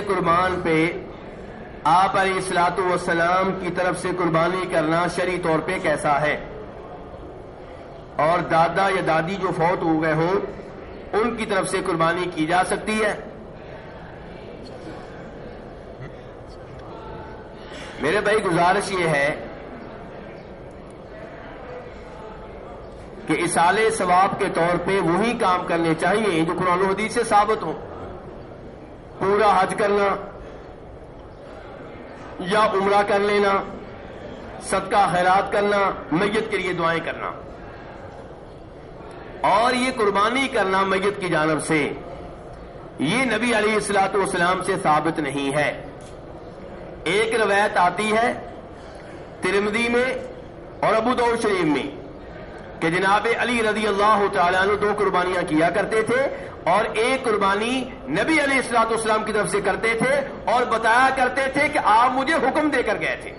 قربان پہ آپ علیہ الصلوۃ والسلام کی طرف سے قربانی کرنا شرعی طور پہ کیسا ہے؟ اور دادا یا دادی جو فوت ہو گئے ہوں ان کی طرف سے قربانی کی جا سکتی ہے؟ میرے بھائی گزارش یہ ہے کہ ایصال ثواب کے طور پہ وہی کام کرنے چاہیے جو قرآن و حدیث سے ثابت ہو. پورا حج کرنا یا عمرہ کر لینا، صدقہ خیرات کرنا، میت کے لیے دعائیں کرنا، اور یہ قربانی کرنا میت کی جانب سے، یہ نبی علیہ الصلوۃ والسلام سے ثابت نہیں ہے. ایک روایت آتی ہے ترمذی میں اور ابو داؤد شریف میں کہ جناب علی رضی اللہ تعالیٰ عنہ 2 قربانیاں کیا کرتے تھے، اور ایک قربانی نبی علیہ الصلوۃ والسلام کی طرف سے کرتے تھے اور بتایا کرتے تھے کہ آپ مجھے حکم دے کر گئے تھے.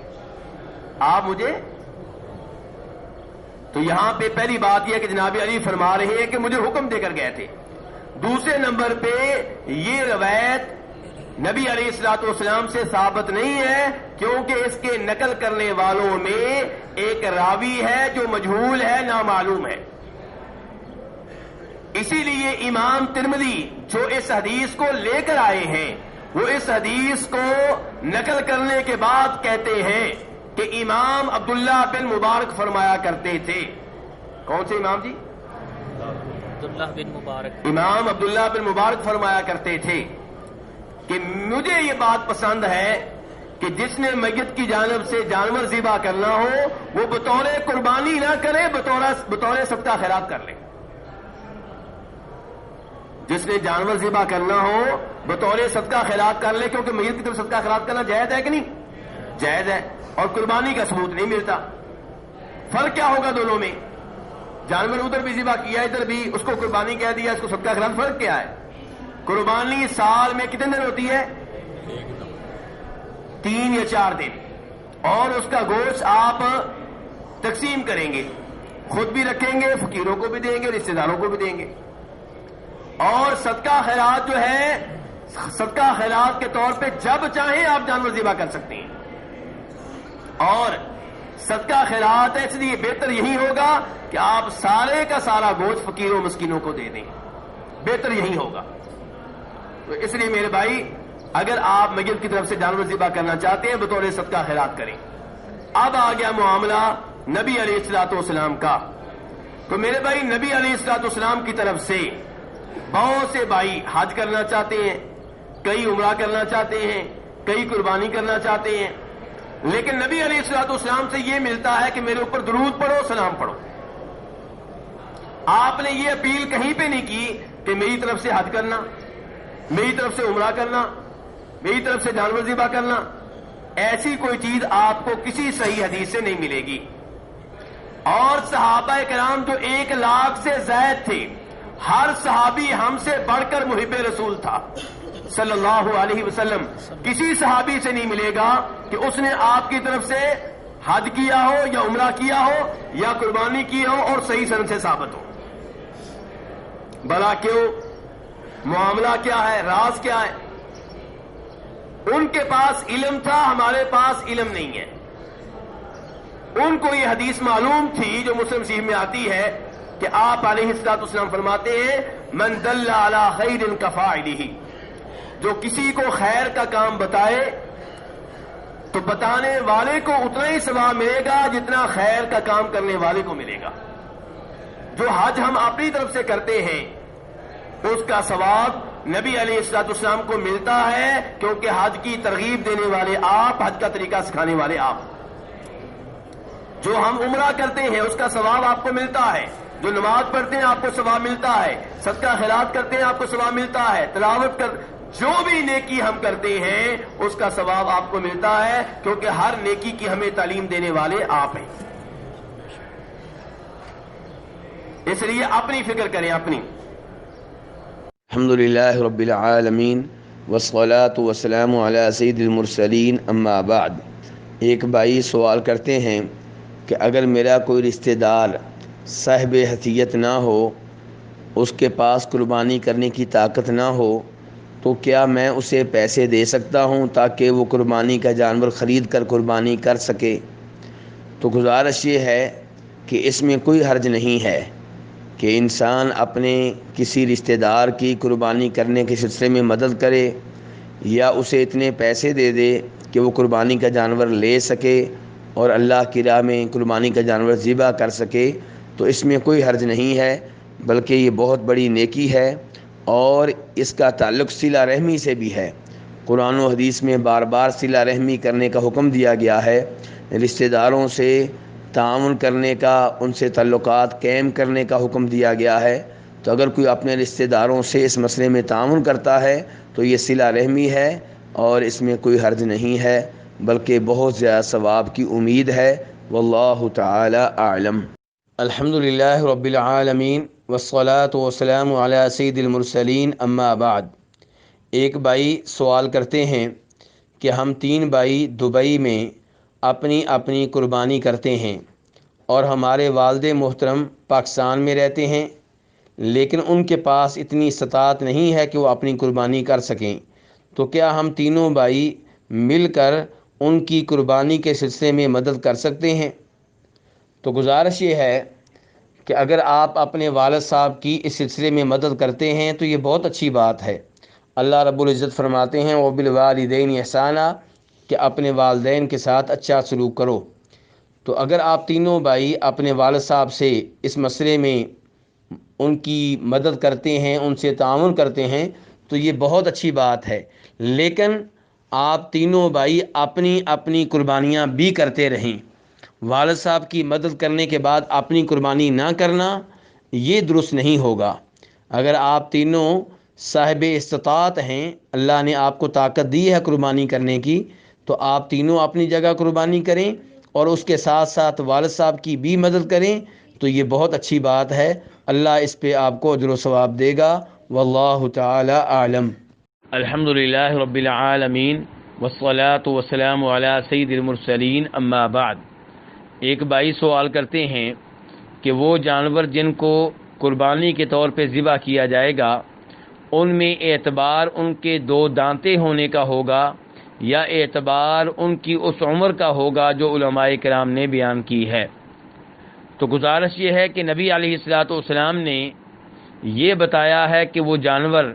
آپ مجھے، تو یہاں پہ پہلی بات یہ کہ جناب علی فرما رہے ہیں کہ مجھے حکم دے کر گئے تھے. دوسرے نمبر پہ یہ روایت نبی علیہ الصلوۃ والسلام سے ثابت نہیں ہے، کیونکہ اس کے نقل کرنے والوں میں ایک راوی ہے جو مجہول ہے، نامعلوم ہے. اسی لیے امام ترمذی جو اس حدیث کو لے کر آئے ہیں وہ اس حدیث کو نقل کرنے کے بعد کہتے ہیں کہ امام عبداللہ بن مبارک فرمایا کرتے تھے. کون سے امام جی؟ عبداللہ بن مبارک. امام عبداللہ بن مبارک فرمایا کرتے تھے کہ مجھے یہ بات پسند ہے کہ جس نے میت کی جانب سے جانور ذبح کرنا ہو وہ بطور قربانی نہ کرے، بطور صدقہ خیرات کر لے. جس نے جانور ذبح کرنا ہو بطور صدقہ خیرات کر لے، کیونکہ میت کی طرف صدقہ خیرات کرنا جائز ہے کہ نہیں؟ جائز ہے، اور قربانی کا ثبوت نہیں ملتا. فرق کیا ہوگا دونوں میں؟ جانور ادھر بھی ذبح کیا، ادھر بھی، اس کو قربانی کہہ دیا، اس کو صدقہ خیرات. فرق کیا ہے؟ قربانی سال میں کتنے دن ہوتی ہے؟ 3 یا 4 دن، اور اس کا گوشت آپ تقسیم کریں گے، خود بھی رکھیں گے، فقیروں کو بھی دیں گے، رشتہ داروں کو بھی دیں گے. اور صدقہ خیرات جو ہے، صدقہ خیرات کے طور پہ جب چاہیں آپ جانور ذبح کر سکتے ہیں. اور صدقہ خیرات ہے، اس لیے بہتر یہی ہوگا کہ آپ سارے کا سارا گوشت فقیروں مسکینوں کو دے دیں، بہتر یہی ہوگا. تو اس لیے میرے بھائی اگر آپ میت کی طرف سے جانور ذبح کرنا چاہتے ہیں بطور صدقہ خیرات کریں. اب آ گیا معاملہ نبی علیہ الصلوۃ والسلام کا. تو میرے بھائی نبی علیہ الصلوۃ والسلام کی طرف سے بہت سے بھائی حج کرنا چاہتے ہیں، کئی عمرہ کرنا چاہتے ہیں، کئی قربانی کرنا چاہتے ہیں، لیکن نبی علیہ الصلوۃ والسلام سے یہ ملتا ہے کہ میرے اوپر درود پڑھو، سلام پڑھو. آپ نے یہ اپیل کہیں پہ نہیں کی کہ میری طرف سے حج کرنا، میری طرف سے عمرہ کرنا، میری طرف سے جانور ذبح کرنا. ایسی کوئی چیز آپ کو کسی صحیح حدیث سے نہیں ملے گی. اور صحابہ کرام جو 1 لاکھ سے زائد تھے، ہر صحابی ہم سے بڑھ کر محب رسول تھا صلی اللہ علیہ وسلم. کسی صحابی سے نہیں ملے گا کہ اس نے آپ کی طرف سے حج کیا ہو یا عمرہ کیا ہو یا قربانی کی ہو اور صحیح سند سے ثابت ہو. بھلا کیوں؟ معاملہ کیا ہے؟ راز کیا ہے؟ ان کے پاس علم تھا، ہمارے پاس علم نہیں ہے. ان کو یہ حدیث معلوم تھی جو مسلم شریف میں آتی ہے کہ آپ علیہ الصلوۃ والسلام فرماتے ہیں من دل علی خیر کفاعلہ، جو کسی کو خیر کا کام بتائے تو بتانے والے کو اتنا ہی ثواب ملے گا جتنا خیر کا کام کرنے والے کو ملے گا. جو حج ہم اپنی طرف سے کرتے ہیں اس کا ثواب نبی علیہ الصلوۃ والسلام کو ملتا ہے، کیونکہ حج کی ترغیب دینے والے آپ، حج کا طریقہ سکھانے والے آپ. جو ہم عمرہ کرتے ہیں اس کا ثواب آپ کو ملتا ہے، جو نماز پڑھتے ہیں آپ کو ثواب ملتا ہے، صدقہ خیرات کرتے ہیں آپ کو ثواب ملتا ہے، تلاوت کر، جو بھی نیکی ہم کرتے ہیں اس کا ثواب آپ کو ملتا ہے، کیونکہ ہر نیکی کی ہمیں تعلیم دینے والے آپ ہیں. اس لیے اپنی فکر کریں اپنی. الحمدللہ رب العالمین والصلاة والسلام علی سید المرسلین، اما بعد. ایک بھائی سوال کرتے ہیں کہ اگر میرا کوئی رشتہ دار صاحب حیثیت نہ ہو، اس کے پاس قربانی کرنے کی طاقت نہ ہو، تو کیا میں اسے پیسے دے سکتا ہوں تاکہ وہ قربانی کا جانور خرید کر قربانی کر سکے؟ تو گزارش یہ ہے کہ اس میں کوئی حرج نہیں ہے کہ انسان اپنے کسی رشتہ دار کی قربانی کرنے کے سلسلے میں مدد کرے یا اسے اتنے پیسے دے دے کہ وہ قربانی کا جانور لے سکے اور اللہ کی راہ میں قربانی کا جانور ذبح کر سکے، تو اس میں کوئی حرج نہیں ہے، بلکہ یہ بہت بڑی نیکی ہے اور اس کا تعلق صلہ رحمی سے بھی ہے۔ قرآن و حدیث میں بار بار صلہ رحمی کرنے کا حکم دیا گیا ہے، رشتہ داروں سے تعاون کرنے کا، ان سے تعلقات قائم کرنے کا حکم دیا گیا ہے۔ تو اگر کوئی اپنے رشتہ داروں سے اس مسئلے میں تعاون کرتا ہے تو یہ صلہ رحمی ہے اور اس میں کوئی حرج نہیں ہے، بلکہ بہت زیادہ ثواب کی امید ہے۔ واللہ تعالی اعلم۔ الحمدللہ رب العالمین والصلاة والسلام علی سید المرسلین، اما بعد۔ ایک بھائی سوال کرتے ہیں کہ ہم 3 بھائی دبئی میں اپنی اپنی قربانی کرتے ہیں اور ہمارے والد محترم پاکستان میں رہتے ہیں، لیکن ان کے پاس اتنی استطاعت نہیں ہے کہ وہ اپنی قربانی کر سکیں، تو کیا ہم تینوں بھائی مل کر ان کی قربانی کے سلسلے میں مدد کر سکتے ہیں؟ تو گزارش یہ ہے کہ اگر آپ اپنے والد صاحب کی اس سلسلے میں مدد کرتے ہیں تو یہ بہت اچھی بات ہے۔ اللہ رب العزت فرماتے ہیں وَبِالْوَالِدَيْنِ احسانا، کہ اپنے والدین کے ساتھ اچھا سلوک کرو۔ تو اگر آپ تینوں بھائی اپنے والد صاحب سے اس مسئلے میں ان کی مدد کرتے ہیں، ان سے تعاون کرتے ہیں، تو یہ بہت اچھی بات ہے، لیکن آپ تینوں بھائی اپنی اپنی قربانیاں بھی کرتے رہیں۔ والد صاحب کی مدد کرنے کے بعد اپنی قربانی نہ کرنا یہ درست نہیں ہوگا۔ اگر آپ تینوں صاحب استطاعت ہیں، اللہ نے آپ کو طاقت دی ہے قربانی کرنے کی، تو آپ تینوں اپنی جگہ قربانی کریں اور اس کے ساتھ ساتھ والد صاحب کی بھی مدد کریں، تو یہ بہت اچھی بات ہے۔ اللہ اس پہ آپ کو اجر و ثواب دے گا۔ واللہ تعالی اعلم۔ الحمدللہ رب العالمین والصلاة والسلام علی سید المرسلین، اما بعد۔ ایک بھائی سوال کرتے ہیں کہ وہ جانور جن کو قربانی کے طور پہ ذبح کیا جائے گا، ان میں اعتبار ان کے 2 دانتے ہونے کا ہوگا یا اعتبار ان کی اس عمر کا ہوگا جو علماء کرام نے بیان کی ہے؟ تو گزارش یہ ہے کہ نبی علیہ الصلوۃ والسلام نے یہ بتایا ہے کہ وہ جانور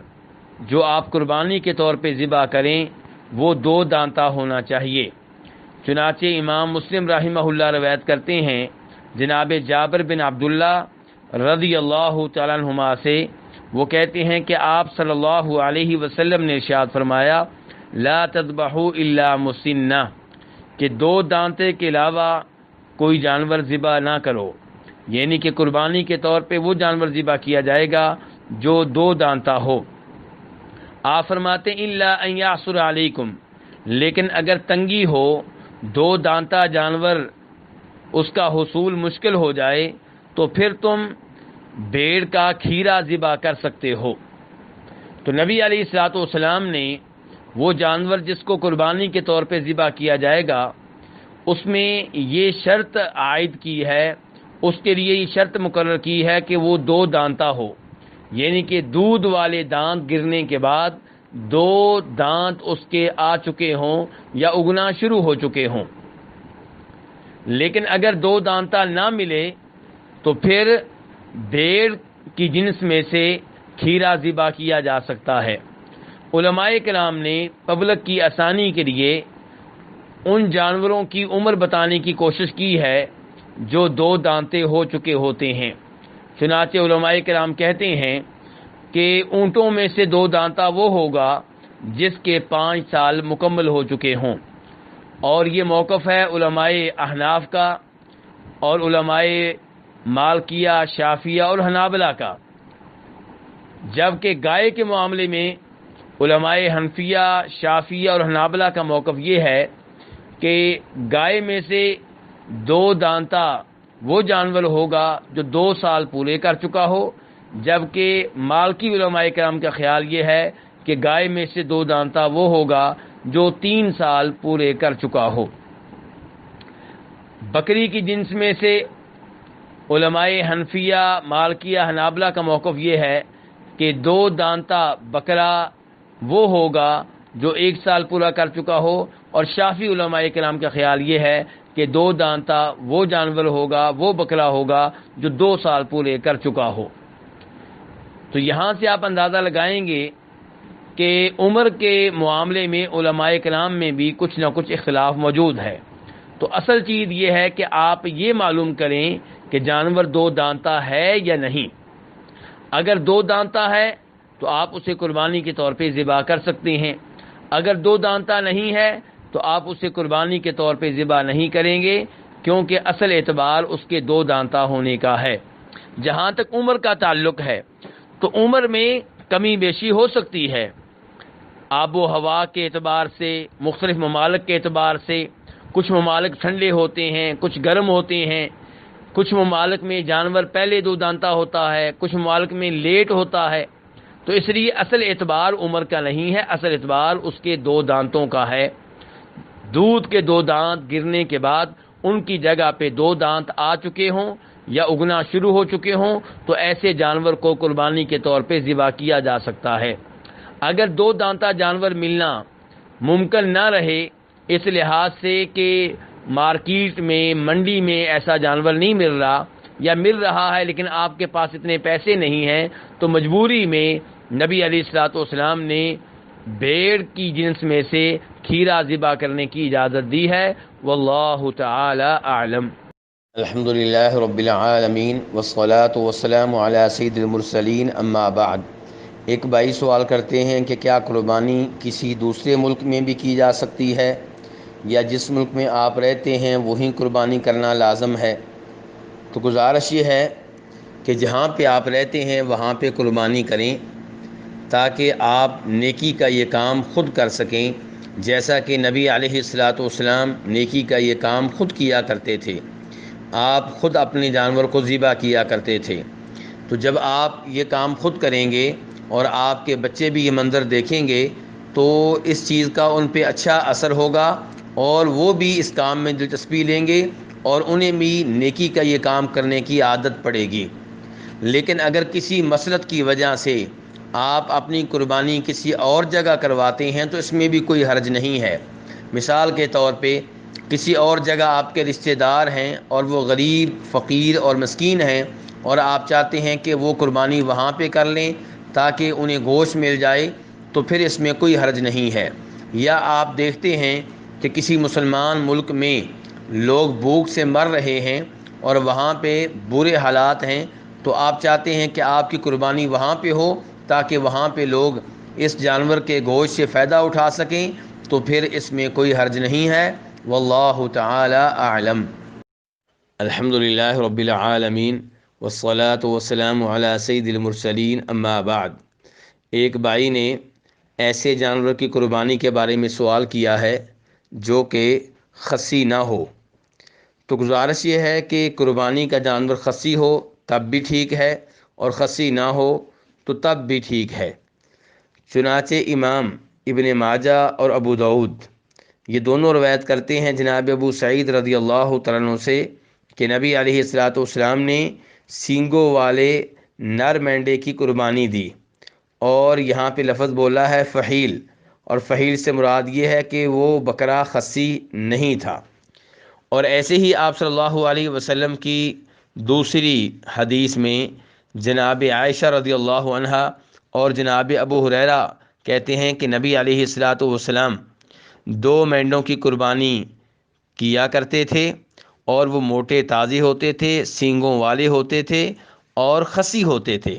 جو آپ قربانی کے طور پہ ذبح کریں وہ 2 دانتا ہونا چاہیے۔ چنانچہ امام مسلم رحمہ اللہ روایت کرتے ہیں جناب جابر بن عبداللہ رضی اللہ تعالیٰ عنہما سے، وہ کہتے ہیں کہ آپ صلی اللہ علیہ وسلم نے ارشاد فرمایا لا تذبحوا الا مسنہ، کہ 2 دانتے کے علاوہ کوئی جانور ذبح نہ کرو، یعنی کہ قربانی کے طور پہ وہ جانور ذبح کیا جائے گا جو 2 دانتا ہو۔ آپ فرماتے الا ان یعثر علیکم، لیکن اگر تنگی ہو، 2 دانتا جانور اس کا حصول مشکل ہو جائے، تو پھر تم بھیڑ کا کھیرا ذبح کر سکتے ہو۔ تو نبی علیہ الصلوۃ والسلام نے وہ جانور جس کو قربانی کے طور پہ ذبح کیا جائے گا اس میں یہ شرط عائد کی ہے، اس کے لیے یہ شرط مقرر کی ہے کہ وہ 2 دانتا ہو، یعنی کہ دودھ والے دانت گرنے کے بعد 2 دانت اس کے آ چکے ہوں یا اگنا شروع ہو چکے ہوں۔ لیکن اگر 2 دانتا نہ ملے تو پھر بھیڑ کی جنس میں سے کھیرا ذبح کیا جا سکتا ہے۔ علماء کرام نے پبلک کی آسانی کے لیے ان جانوروں کی عمر بتانے کی کوشش کی ہے جو 2 دانتے ہو چکے ہوتے ہیں۔ چنانچہ علماء کرام کہتے ہیں کہ اونٹوں میں سے 2 دانتا وہ ہوگا جس کے 5 سال مکمل ہو چکے ہوں، اور یہ موقف ہے علماء احناف کا اور علماء مالکیہ، شافعیہ اور حنابلہ کا، جبکہ گائے کے معاملے میں علماء حنفیہ، شافعیہ اور حنابلہ کا موقف یہ ہے کہ گائے میں سے 2 دانتا وہ جانور ہوگا جو 2 سال پورے کر چکا ہو، جبکہ مالکی علماء کرام کا خیال یہ ہے کہ گائے میں سے 2 دانتا وہ ہوگا جو 3 سال پورے کر چکا ہو۔ بکری کی جنس میں سے علماء حنفیہ، مالکیہ، حنابلہ کا موقف یہ ہے کہ 2 دانتا بکرا وہ ہوگا جو 1 سال پورا کر چکا ہو، اور شافعی علماء کرام کا خیال یہ ہے کہ 2 دانتا وہ جانور ہوگا، وہ بکرا ہوگا جو 2 سال پورے کر چکا ہو۔ تو یہاں سے آپ اندازہ لگائیں گے کہ عمر کے معاملے میں علماء کرام میں بھی کچھ نہ کچھ اختلاف موجود ہے۔ تو اصل چیز یہ ہے کہ آپ یہ معلوم کریں کہ جانور 2 دانتا ہے یا نہیں۔ اگر 2 دانتا ہے تو آپ اسے قربانی کے طور پہ ذبح کر سکتے ہیں، اگر 2 دانتا نہیں ہے تو آپ اسے قربانی کے طور پہ ذبح نہیں کریں گے، کیونکہ اصل اعتبار اس کے 2 دانتا ہونے کا ہے۔ جہاں تک عمر کا تعلق ہے تو عمر میں کمی بیشی ہو سکتی ہے، آب و ہوا کے اعتبار سے، مختلف ممالک کے اعتبار سے۔ کچھ ممالک ٹھنڈے ہوتے ہیں، کچھ گرم ہوتے ہیں، کچھ ممالک میں جانور پہلے 2 دانتا ہوتا ہے، کچھ ممالک میں لیٹ ہوتا ہے۔ تو اس لیے اصل اعتبار عمر کا نہیں ہے، اصل اعتبار اس کے 2 دانتوں کا ہے۔ دودھ کے 2 دانت گرنے کے بعد ان کی جگہ پہ 2 دانت آ چکے ہوں یا اگنا شروع ہو چکے ہوں تو ایسے جانور کو قربانی کے طور پہ ذبح کیا جا سکتا ہے۔ اگر 2 دانتا جانور ملنا ممکن نہ رہے اس لحاظ سے کہ مارکیٹ میں، منڈی میں ایسا جانور نہیں مل رہا، یا مل رہا ہے لیکن آپ کے پاس اتنے پیسے نہیں ہیں، تو مجبوری میں نبی علیہ الصلوۃ والسلام نے بھیڑ کی جنس میں سے کھیرا ذبح کرنے کی اجازت دی ہے۔ واللہ تعالی اعلم۔ الحمدللہ رب العالمین والصلاة والسلام علی سید المرسلین، اما بعد۔ ایک بھائی سوال کرتے ہیں کہ کیا قربانی کسی دوسرے ملک میں بھی کی جا سکتی ہے، یا جس ملک میں آپ رہتے ہیں وہیں قربانی کرنا لازم ہے؟ تو گزارش یہ ہے کہ جہاں پہ آپ رہتے ہیں وہاں پہ قربانی کریں، تاکہ آپ نیکی کا یہ کام خود کر سکیں، جیسا کہ نبی علیہ الصلوۃ والسلام نیکی کا یہ کام خود کیا کرتے تھے۔ آپ خود اپنے جانور کو ذبح کیا کرتے تھے۔ تو جب آپ یہ کام خود کریں گے اور آپ کے بچے بھی یہ منظر دیکھیں گے تو اس چیز کا ان پہ اچھا اثر ہوگا، اور وہ بھی اس کام میں دلچسپی لیں گے اور انہیں بھی نیکی کا یہ کام کرنے کی عادت پڑے گی۔ لیکن اگر کسی مسلط کی وجہ سے آپ اپنی قربانی کسی اور جگہ کرواتے ہیں تو اس میں بھی کوئی حرج نہیں ہے۔ مثال کے طور پہ کسی اور جگہ آپ کے رشتہ دار ہیں اور وہ غریب، فقیر اور مسکین ہیں، اور آپ چاہتے ہیں کہ وہ قربانی وہاں پہ کر لیں تاکہ انہیں گوشت مل جائے، تو پھر اس میں کوئی حرج نہیں ہے۔ یا آپ دیکھتے ہیں کہ کسی مسلمان ملک میں لوگ بھوک سے مر رہے ہیں اور وہاں پہ برے حالات ہیں، تو آپ چاہتے ہیں کہ آپ کی قربانی وہاں پہ ہو تاکہ وہاں پہ لوگ اس جانور کے گوشت سے فائدہ اٹھا سکیں، تو پھر اس میں کوئی حرج نہیں ہے۔ واللہ تعالی اعلم۔ الحمدللہ رب العالمین والصلاة والسلام علی سید المرسلین، اما بعد۔ ایک بھائی نے ایسے جانور کی قربانی کے بارے میں سوال کیا ہے جو کہ خصی نہ ہو۔ تو گزارش یہ ہے کہ قربانی کا جانور خصی ہو تب بھی ٹھیک ہے، اور خصی نہ ہو تو تب بھی ٹھیک ہے۔ چنانچہ امام ابن ماجہ اور ابو داؤد یہ دونوں روایت کرتے ہیں جناب ابو سعید رضی اللہ تعالیٰ عنہ سے کہ نبی علیہ الصلوۃ والسلام نے سینگوں والے نر مینڈے کی قربانی دی، اور یہاں پہ لفظ بولا ہے فحیل، اور فحیل سے مراد یہ ہے کہ وہ بکرا خصی نہیں تھا۔ اور ایسے ہی آپ صلی اللہ علیہ وسلم کی دوسری حدیث میں جناب عائشہ رضی اللہ عنہا اور جناب ابو ہریرہ کہتے ہیں کہ نبی علیہ الصلوۃ والسلام 2 مینڈوں کی قربانی کیا کرتے تھے، اور وہ موٹے تازی ہوتے تھے، سینگوں والے ہوتے تھے اور خصی ہوتے تھے۔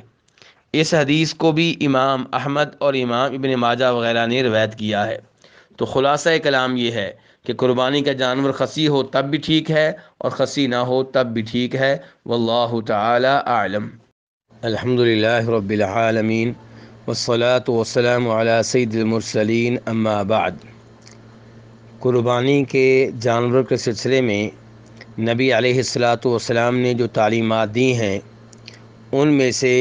اس حدیث کو بھی امام احمد اور امام ابن ماجہ وغیرہ نے روایت کیا ہے۔ تو خلاصہ کلام یہ ہے کہ قربانی کا جانور خصی ہو تب بھی ٹھیک ہے اور خصی نہ ہو تب بھی ٹھیک ہے۔ واللہ تعالی اعلم۔ الحمدللہ رب العالمین والصلاة والسلام علی سید المرسلین، اما بعد۔ قربانی کے جانور کے سلسلے میں نبی علیہ الصلوۃ والسلام نے جو تعلیمات دی ہیں ان میں سے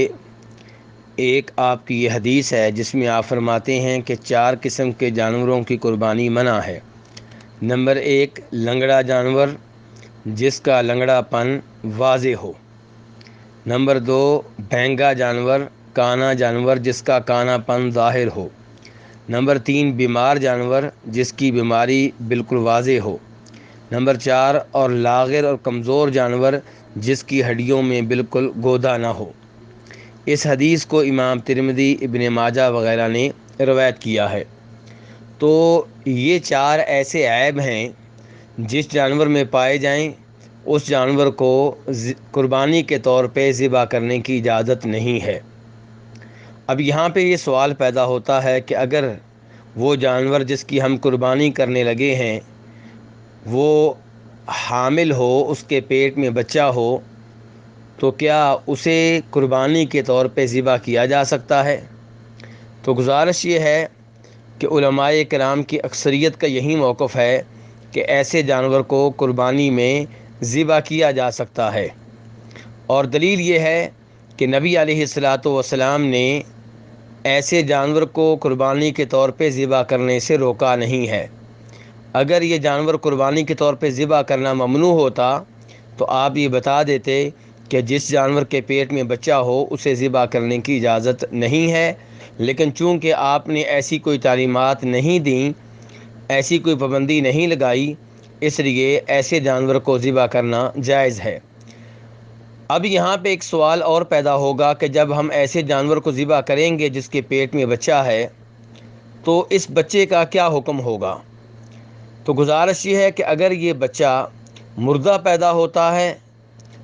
ایک آپ کی یہ حدیث ہے جس میں آپ فرماتے ہیں کہ 4 قسم کے جانوروں کی قربانی منع ہے۔ نمبر 1، لنگڑا جانور جس کا لنگڑا پن واضح ہو۔ نمبر 2، بھینگا جانور، کانا جانور جس کا کانا پن ظاہر ہو۔ نمبر 3 بیمار جانور جس کی بیماری بالکل واضح ہو۔ نمبر 4 اور لاغر اور کمزور جانور جس کی ہڈیوں میں بالکل گودا نہ ہو۔ اس حدیث کو امام ترمذی، ابن ماجہ وغیرہ نے روایت کیا ہے۔ تو یہ 4 ایسے عیب ہیں جس جانور میں پائے جائیں اس جانور کو قربانی کے طور پہ ذبح کرنے کی اجازت نہیں ہے۔ اب یہاں پہ یہ سوال پیدا ہوتا ہے کہ اگر وہ جانور جس کی ہم قربانی کرنے لگے ہیں وہ حامل ہو، اس کے پیٹ میں بچہ ہو، تو کیا اسے قربانی کے طور پہ ذبح کیا جا سکتا ہے؟ تو گزارش یہ ہے کہ علماء کرام کی اکثریت کا یہی موقف ہے کہ ایسے جانور کو قربانی میں ذبح کیا جا سکتا ہے، اور دلیل یہ ہے کہ نبی علیہ الصلاۃ والسلام نے ایسے جانور کو قربانی کے طور پہ ذبح کرنے سے روکا نہیں ہے۔ اگر یہ جانور قربانی کے طور پہ ذبح کرنا ممنوع ہوتا تو آپ یہ بتا دیتے کہ جس جانور کے پیٹ میں بچہ ہو اسے ذبح کرنے کی اجازت نہیں ہے، لیکن چونکہ آپ نے ایسی کوئی تعلیمات نہیں دیں، ایسی کوئی پابندی نہیں لگائی، اس لیے ایسے جانور کو ذبح کرنا جائز ہے۔ اب یہاں پہ ایک سوال اور پیدا ہوگا کہ جب ہم ایسے جانور کو ذبح کریں گے جس کے پیٹ میں بچہ ہے تو اس بچے کا کیا حکم ہوگا؟ تو گزارش یہ ہے کہ اگر یہ بچہ مردہ پیدا ہوتا ہے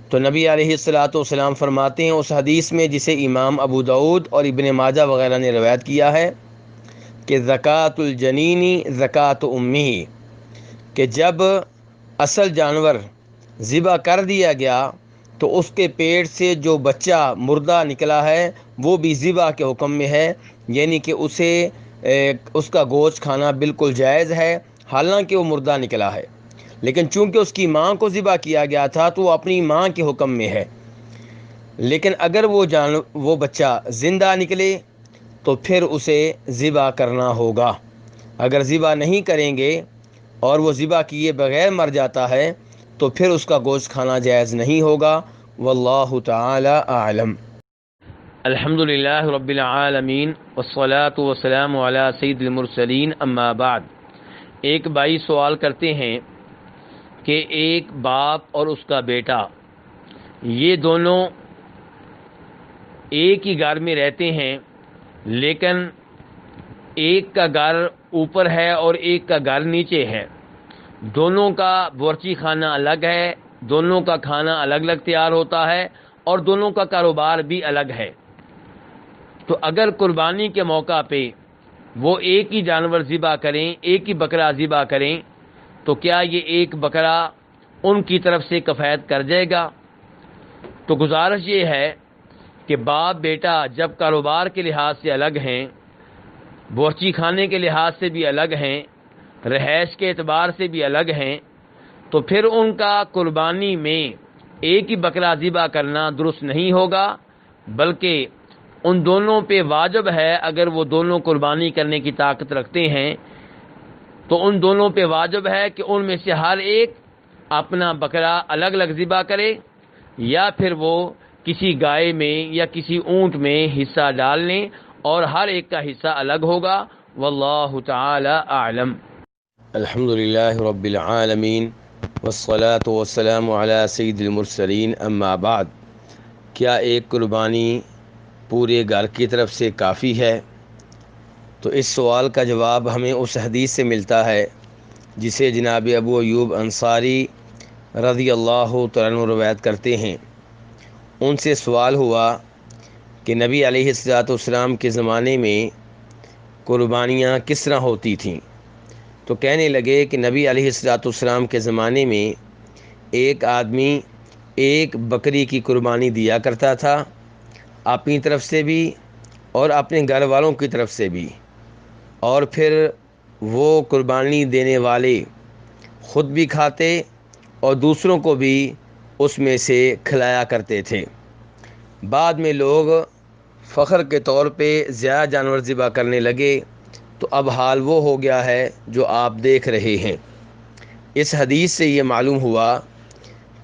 تو نبی علیہ الصلاۃ والسلام فرماتے ہیں اس حدیث میں جسے امام ابو داؤد اور ابن ماجہ وغیرہ نے روایت کیا ہے کہ زکوٰۃ الجنینی زکوٰۃ امہ، کہ جب اصل جانور ذبح کر دیا گیا تو اس کے پیٹ سے جو بچہ مردہ نکلا ہے وہ بھی ذبح کے حکم میں ہے، یعنی کہ اسے اس کا گوشت کھانا بالکل جائز ہے حالانکہ وہ مردہ نکلا ہے، لیکن چونکہ اس کی ماں کو ذبح کیا گیا تھا تو وہ اپنی ماں کے حکم میں ہے۔ لیکن اگر وہ بچہ زندہ نکلے تو پھر اسے ذبح کرنا ہوگا۔ اگر ذبح نہیں کریں گے اور وہ ذبح کیے بغیر مر جاتا ہے تو پھر اس کا گوشت کھانا جائز نہیں ہوگا۔ واللہ تعالی اعلم۔ الحمدللہ رب العالمین والصلاة والسلام علی سید المرسلین، اما بعد۔ ایک بھائی سوال کرتے ہیں کہ ایک باپ اور اس کا بیٹا یہ دونوں ایک ہی گھر میں رہتے ہیں، لیکن ایک کا گھر اوپر ہے اور ایک کا گھر نیچے ہے، دونوں کا باورچی خانہ الگ ہے، دونوں کا کھانا الگ الگ تیار ہوتا ہے اور دونوں کا کاروبار بھی الگ ہے۔ تو اگر قربانی کے موقع پہ وہ ایک ہی جانور ذبح کریں، ایک ہی بکرا ذبح کریں، تو کیا یہ ایک بکرا ان کی طرف سے کفایت کر جائے گا؟ تو گزارش یہ ہے کہ باپ بیٹا جب کاروبار کے لحاظ سے الگ ہیں، باورچی خانے کے لحاظ سے بھی الگ ہیں، رہائش کے اعتبار سے بھی الگ ہیں، تو پھر ان کا قربانی میں ایک ہی بکرا ذبح کرنا درست نہیں ہوگا، بلکہ ان دونوں پہ واجب ہے، اگر وہ دونوں قربانی کرنے کی طاقت رکھتے ہیں تو ان دونوں پہ واجب ہے کہ ان میں سے ہر ایک اپنا بکرا الگ الگ ذبح کرے، یا پھر وہ کسی گائے میں یا کسی اونٹ میں حصہ ڈال لیں اور ہر ایک کا حصہ الگ ہوگا۔ واللہ تعالی اعلم۔ الحمدللہ رب العالمین والصلاة والسلام علی سید المرسلین، اما بعد۔ کیا ایک قربانی پورے گھر کی طرف سے کافی ہے؟ تو اس سوال کا جواب ہمیں اس حدیث سے ملتا ہے جسے جناب ابو ایوب انصاری رضی اللہ تعالیٰ عنہ روایت کرتے ہیں۔ ان سے سوال ہوا کہ نبی علیہ الصلوۃ والسلام کے زمانے میں قربانیاں کس طرح ہوتی تھیں؟ تو کہنے لگے کہ نبی علیہ الصلوۃ والسلام کے زمانے میں ایک آدمی ایک بکری کی قربانی دیا کرتا تھا، اپنی طرف سے بھی اور اپنے گھر والوں کی طرف سے بھی، اور پھر وہ قربانی دینے والے خود بھی کھاتے اور دوسروں کو بھی اس میں سے کھلایا کرتے تھے۔ بعد میں لوگ فخر کے طور پہ زیادہ جانور ذبح کرنے لگے تو اب حال وہ ہو گیا ہے جو آپ دیکھ رہے ہیں۔ اس حدیث سے یہ معلوم ہوا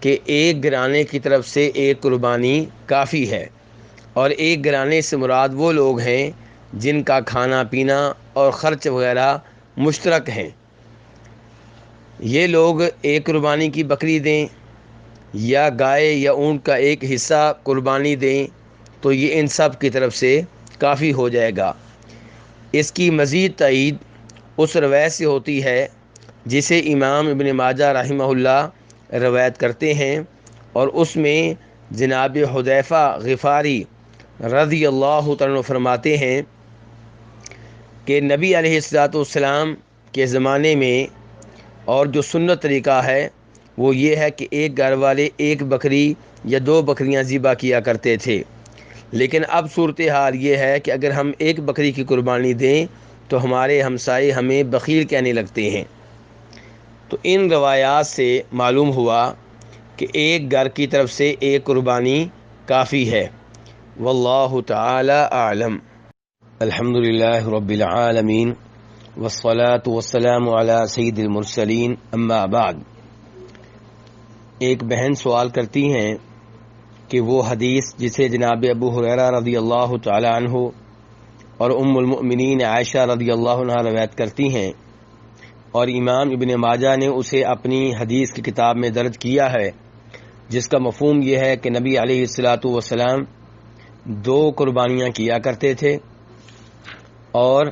کہ ایک گھرانے کی طرف سے ایک قربانی کافی ہے، اور ایک گھرانے سے مراد وہ لوگ ہیں جن کا کھانا پینا اور خرچ وغیرہ مشترک ہیں۔ یہ لوگ ایک قربانی کی بکری دیں یا گائے یا اونٹ کا ایک حصہ قربانی دیں تو یہ ان سب کی طرف سے کافی ہو جائے گا۔ اس کی مزید تائید اس روایت سے ہوتی ہے جسے امام ابن ماجہ رحمہ اللہ روایت کرتے ہیں، اور اس میں جناب حذیفہ غفاری رضی اللہ تعالیٰ فرماتے ہیں کہ نبی علیہ السلام کے زمانے میں اور جو سنت طریقہ ہے وہ یہ ہے کہ ایک گھر والے ایک بکری یا 2 بکریاں ذبح کیا کرتے تھے، لیکن اب صورتحال یہ ہے کہ اگر ہم ایک بکری کی قربانی دیں تو ہمارے ہمسائے ہمیں بخیل کہنے لگتے ہیں۔ تو ان روایات سے معلوم ہوا کہ ایک گھر کی طرف سے ایک قربانی کافی ہے۔ واللہ تعالی اعلم۔ الحمدللہ رب العالمین والصلاة والسلام علی سید المرسلین، اما بعد۔ ایک بہن سوال کرتی ہیں کہ وہ حدیث جسے جناب ابو ہریرہ رضی اللہ تعالی عنہ اور ام المؤمنین عائشہ رضی اللہ عنہ روایت کرتی ہیں، اور امام ابن ماجہ نے اسے اپنی حدیث کی کتاب میں درج کیا ہے، جس کا مفہوم یہ ہے کہ نبی علیہ السلام 2 قربانیاں کیا کرتے تھے، اور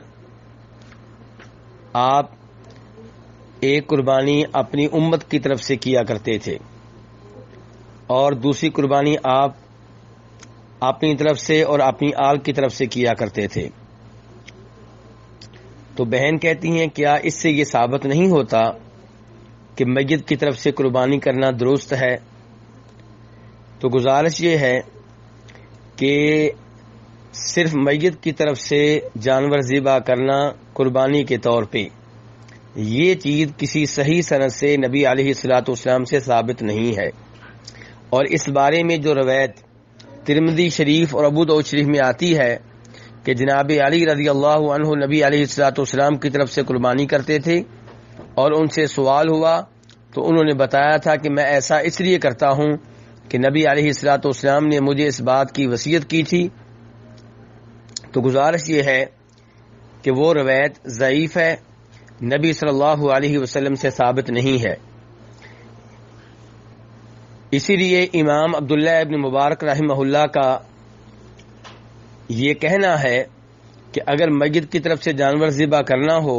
آپ ایک قربانی اپنی امت کی طرف سے کیا کرتے تھے اور دوسری قربانی آپ اپنی طرف سے اور اپنی آل کی طرف سے کیا کرتے تھے۔ تو بہن کہتی ہیں کیا اس سے یہ ثابت نہیں ہوتا کہ میت کی طرف سے قربانی کرنا درست ہے؟ تو گزارش یہ ہے کہ صرف میت کی طرف سے جانور ذبح کرنا قربانی کے طور پہ، یہ چیز کسی صحیح سند سے نبی علیہ السلام سے ثابت نہیں ہے، اور اس بارے میں جو روایت ترمذی شریف اور ابو داؤد شریف میں آتی ہے کہ جناب علی رضی اللہ عنہ نبی علیہ السلام کی طرف سے قربانی کرتے تھے، اور ان سے سوال ہوا تو انہوں نے بتایا تھا کہ میں ایسا اس لیے کرتا ہوں کہ نبی علیہ السلام نے مجھے اس بات کی وصیت کی تھی۔ تو گزارش یہ ہے کہ وہ روایت ضعیف ہے، نبی صلی اللہ علیہ وسلم سے ثابت نہیں ہے۔ اسی لیے امام عبداللہ ابن مبارک رحمہ اللہ کا یہ کہنا ہے کہ اگر میت کی طرف سے جانور ذبح کرنا ہو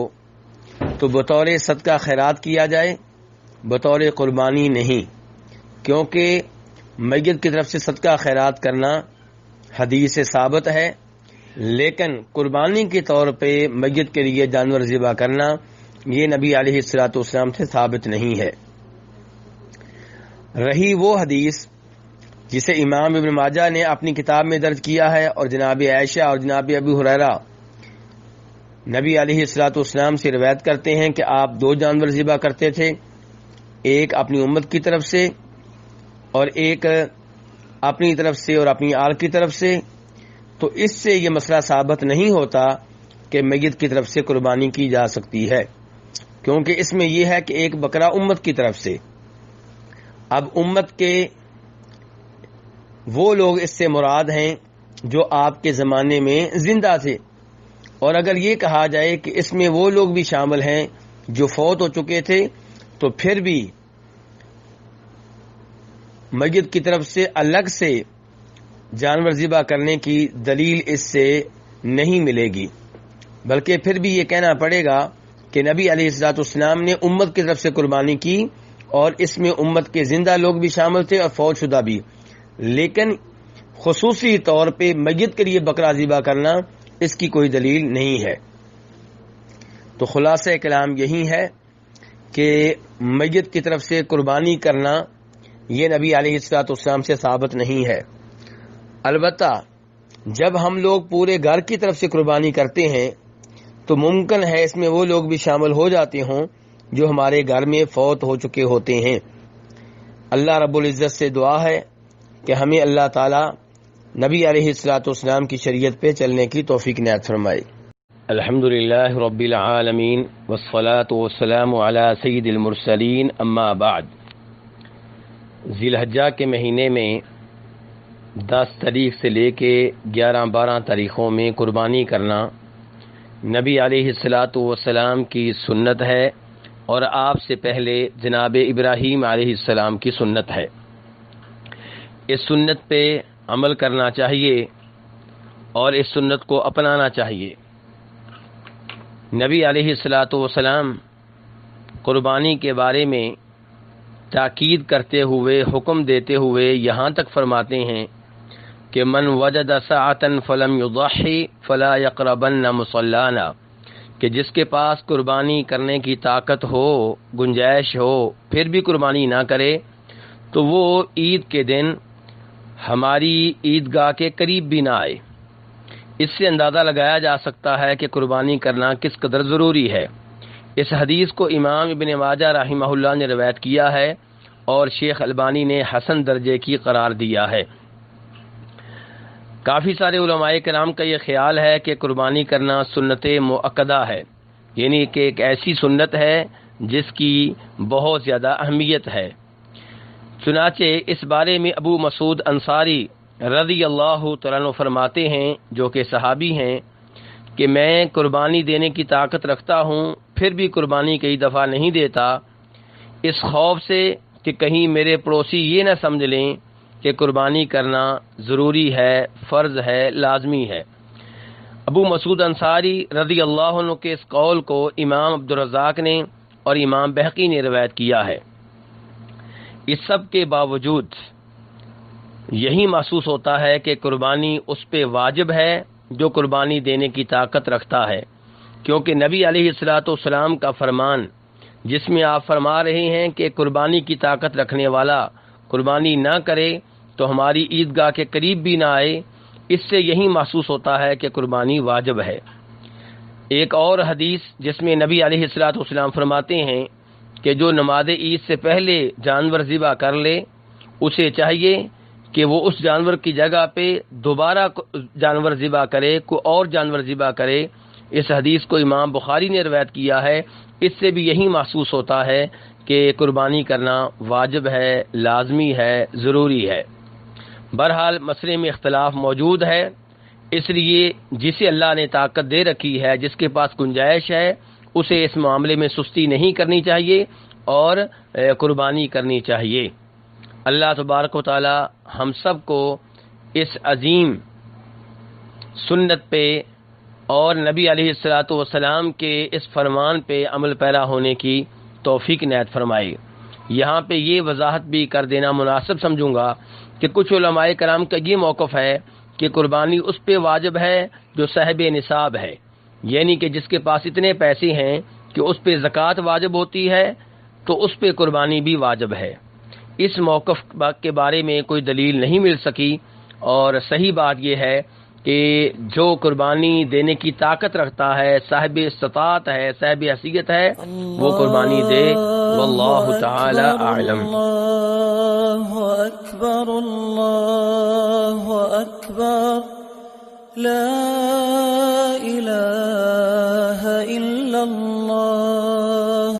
تو بطور صدقہ خیرات کیا جائے، بطور قربانی نہیں، کیونکہ میت کی طرف سے صدقہ خیرات کرنا حدیث سے ثابت ہے، لیکن قربانی کے طور پہ میت کے لیے جانور ذبح کرنا یہ نبی علیہ السلام سے ثابت نہیں ہے۔ رہی وہ حدیث جسے امام ابن ماجہ نے اپنی کتاب میں درج کیا ہے، اور جناب عائشہ اور جناب ابو ہریرہ نبی علیہ السلام سے روایت کرتے ہیں کہ آپ 2 جانور ذبح کرتے تھے، ایک اپنی امت کی طرف سے اور ایک اپنی طرف سے اور اپنی آل کی طرف سے۔ تو اس سے یہ مسئلہ ثابت نہیں ہوتا کہ میت کی طرف سے قربانی کی جا سکتی ہے، کیونکہ اس میں یہ ہے کہ ایک بکرا امت کی طرف سے۔ اب امت کے وہ لوگ اس سے مراد ہیں جو آپ کے زمانے میں زندہ تھے، اور اگر یہ کہا جائے کہ اس میں وہ لوگ بھی شامل ہیں جو فوت ہو چکے تھے تو پھر بھی میت کی طرف سے الگ سے جانور ذبح کرنے کی دلیل اس سے نہیں ملے گی، بلکہ پھر بھی یہ کہنا پڑے گا کہ نبی علیہ السلام نے امت کی طرف سے قربانی کی، اور اس میں امت کے زندہ لوگ بھی شامل تھے اور فوت شدہ بھی، لیکن خصوصی طور پہ میت کے لیے بکرا ذبح کرنا اس کی کوئی دلیل نہیں ہے۔ تو خلاصہ کلام یہی ہے کہ میت کی طرف سے قربانی کرنا یہ نبی علیہ السلام سے ثابت نہیں ہے۔ البتہ جب ہم لوگ پورے گھر کی طرف سے قربانی کرتے ہیں تو ممکن ہے اس میں وہ لوگ بھی شامل ہو جاتے ہوں جو ہمارے گھر میں فوت ہو چکے ہوتے ہیں۔ اللہ رب العزت سے دعا ہے کہ ہمیں اللہ تعالی نبی علیہ السلام کی شریعت پہ چلنے کی توفیق عنایت فرمائے۔ الحمدللہ رب العالمین والصلاة والسلام علی سید المرسلین، اما بعد۔ ذی الحجہ کے مہینے میں 10 تاریخ سے لے کے 11-12 تاریخوں میں قربانی کرنا نبی علیہ الصلاۃ والسلام کی سنت ہے اور آپ سے پہلے جناب ابراہیم علیہ السلام کی سنت ہے۔ اس سنت پہ عمل کرنا چاہیے اور اس سنت کو اپنانا چاہیے۔ نبی علیہ الصلاۃ والسلام قربانی کے بارے میں تاکید کرتے ہوئے، حکم دیتے ہوئے یہاں تک فرماتے ہیں کہ من وجد سعة فلم يضحي فلا يقربن مصلانا، کہ جس کے پاس قربانی کرنے کی طاقت ہو، گنجائش ہو، پھر بھی قربانی نہ کرے تو وہ عید کے دن ہماری عیدگاہ کے قریب بھی نہ آئے۔ اس سے اندازہ لگایا جا سکتا ہے کہ قربانی کرنا کس قدر ضروری ہے۔ اس حدیث کو امام ابن ماجہ رحمہ اللہ نے روایت کیا ہے اور شیخ البانی نے حسن درجے کی قرار دیا ہے۔ کافی سارے علماء کرام کا یہ خیال ہے کہ قربانی کرنا سنت مؤکدہ ہے، یعنی کہ ایک ایسی سنت ہے جس کی بہت زیادہ اہمیت ہے۔ چنانچہ اس بارے میں ابو مسعود انصاری رضی اللہ تعالیٰ عنہ فرماتے ہیں، جو کہ صحابی ہیں، کہ میں قربانی دینے کی طاقت رکھتا ہوں پھر بھی قربانی کئی دفعہ نہیں دیتا، اس خوف سے کہ کہیں میرے پڑوسی یہ نہ سمجھ لیں کہ قربانی کرنا ضروری ہے، فرض ہے، لازمی ہے۔ ابو مسعود انصاری رضی اللہ عنہ کے اس قول کو امام عبدالرزاق نے اور امام بہقی نے روایت کیا ہے۔ اس سب کے باوجود یہی محسوس ہوتا ہے کہ قربانی اس پہ واجب ہے جو قربانی دینے کی طاقت رکھتا ہے، کیونکہ نبی علیہ الصلاۃ والسلام کا فرمان جس میں آپ فرما رہے ہیں کہ قربانی کی طاقت رکھنے والا قربانی نہ کرے تو ہماری عیدگاہ کے قریب بھی نہ آئے، اس سے یہی محسوس ہوتا ہے کہ قربانی واجب ہے۔ ایک اور حدیث جس میں نبی علیہ الصلاۃ والسلام فرماتے ہیں کہ جو نماز عید سے پہلے جانور ذبح کر لے اسے چاہیے کہ وہ اس جانور کی جگہ پہ دوبارہ جانور ذبح کرے، کوئی اور جانور ذبح کرے۔ اس حدیث کو امام بخاری نے روایت کیا ہے۔ اس سے بھی یہی محسوس ہوتا ہے کہ قربانی کرنا واجب ہے، لازمی ہے، ضروری ہے۔ بہرحال مسئلے میں اختلاف موجود ہے، اس لیے جسے اللہ نے طاقت دے رکھی ہے، جس کے پاس گنجائش ہے، اسے اس معاملے میں سستی نہیں کرنی چاہیے اور قربانی کرنی چاہیے۔ اللہ تبارک و تعالی ہم سب کو اس عظیم سنت پہ اور نبی علیہ الصلاۃ والسلام کے اس فرمان پہ عمل پیرا ہونے کی توفیق عنایت فرمائے۔ یہاں پہ یہ وضاحت بھی کر دینا مناسب سمجھوں گا کہ کچھ علماء کرام کا یہ موقف ہے کہ قربانی اس پہ واجب ہے جو صاحب نصاب ہے، یعنی کہ جس کے پاس اتنے پیسے ہیں کہ اس پہ زکوٰۃ واجب ہوتی ہے تو اس پہ قربانی بھی واجب ہے۔ اس موقف کے بارے میں کوئی دلیل نہیں مل سکی، اور صحیح بات یہ ہے کہ جو قربانی دینے کی طاقت رکھتا ہے، صاحب استطاعت ہے، صاحب حیثیت ہے، وہ قربانی دے۔ واللہ تعالی اعلم۔ اللہ اکبر، اللہ اکبر، لا الہ الا اللہ۔